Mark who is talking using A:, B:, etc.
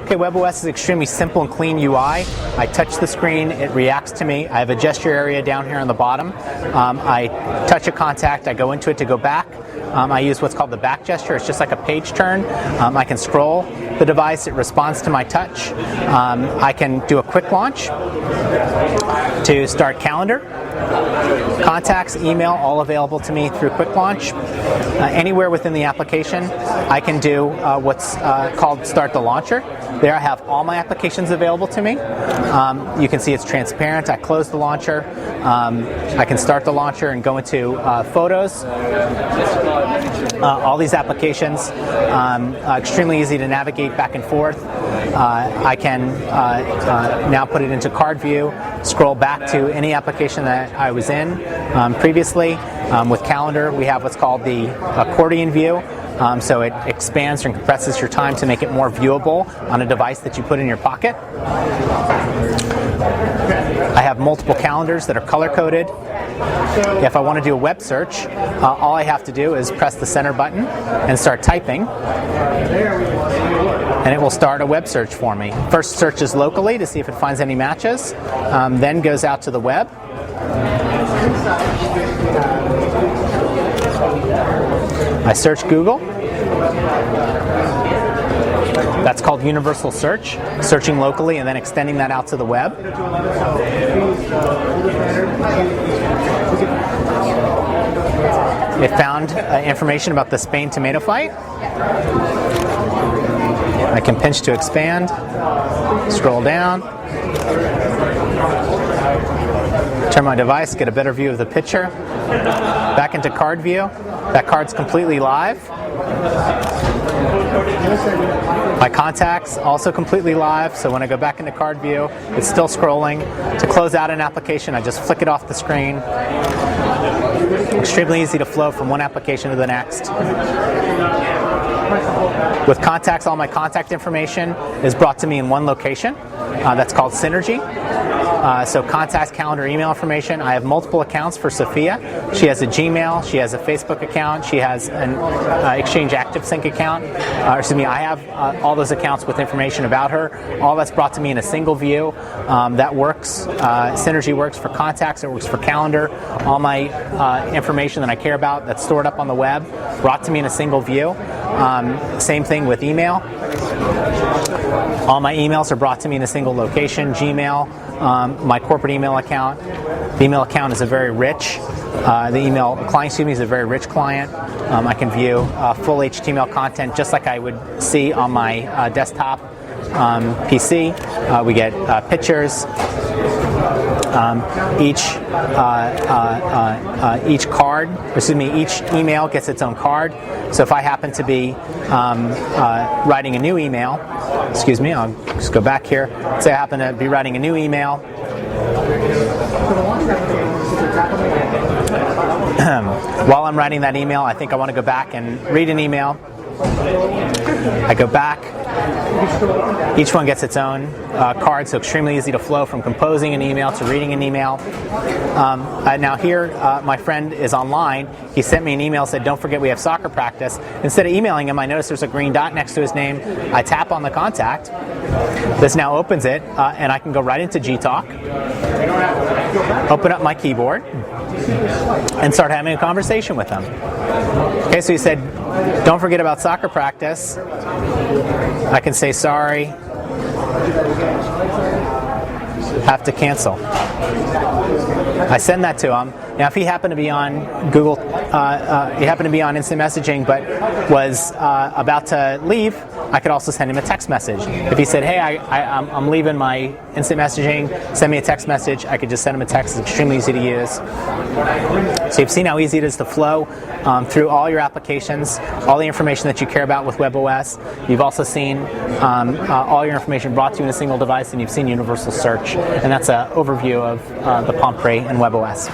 A: Okay, WebOS is extremely simple and clean UI. I touch the screen, it reacts to me. I have a gesture area down here on the bottom. I touch a contact, I go into it to go back. I use what's called the back gesture. It's just like a page turn. I can scroll the device, it responds to my touch. I can do a quick launch to start calendar. Contacts, email, all available to me through Quick Launch. Anywhere within the application, I can do what's called Start the Launcher. There I have all my applications available to me. You can see it's transparent. I close the launcher. I can start the launcher and go into Photos. All these applications, extremely easy to navigate back and forth. I can now put it into card view, scroll back to any application that I was in previously. With Calendar, we have what's called the accordion view. So it expands and compresses your time to make it more viewable on a device that you put in your pocket. I have multiple calendars that are color-coded. If I want to do a web search, all I have to do is press the center button and start typing, and it will start a web search for me. First searches locally to see if it finds any matches, then goes out to the web. I search Google. That's called universal search, searching locally and then extending that out to the web. It found information about the Spain tomato fight. I can pinch to expand, scroll down, turn my device, get a better view of the picture. Back into card view. That card's completely live. My contacts also completely live, so when I go back into card view, it's still scrolling. To close out an application, I just flick it off the screen. Extremely easy to flow from one application to the next. With contacts, all my contact information is brought to me in one location. That's called Synergy. So contacts, calendar, email information. I have multiple accounts for Sophia. She has a Gmail, she has a Facebook account, she has an Exchange ActiveSync account. I have all those accounts with information about her. All that's brought to me in a single view. That works. Synergy works for contacts, it works for calendar. All my information that I care about that's stored up on the web, brought to me in a single view. Same thing with email. All my emails are brought to me in a single location. Gmail, my corporate email account. The email account is a very rich. The email client, is a very rich client. I can view full HTML content just like I would see on my desktop PC. We get pictures. Each email gets its own card. So if I happen to be writing a new email, I'll just go back here. Say I happen to be writing a new email. While I'm writing that email, I think I want to go back and read an email. I go back. Each one gets its own card, so extremely easy to flow from composing an email to reading an email. Now here, my friend is online. He sent me an email, said, "Don't forget we have soccer practice." Instead of emailing him, I notice there's a green dot next to his name. I tap on the contact. This now opens it, and I can go right into Gtalk, open up my keyboard, and start having a conversation with him. Okay, so he said, "Don't forget about soccer practice." I can say, "Sorry, have to cancel." I send that to him. Now, if he happened to be on Google, he happened to be on instant messaging, but was about to leave, I could also send him a text message. If he said, "Hey, I'm leaving my instant messaging, send me a text message," I could just send him a text. It's extremely easy to use. So you've seen how easy it is to flow through all your applications, all the information that you care about with WebOS. You've also seen all your information brought to you in a single device, and you've seen universal search. And that's an overview of the Pomfrey and WebOS.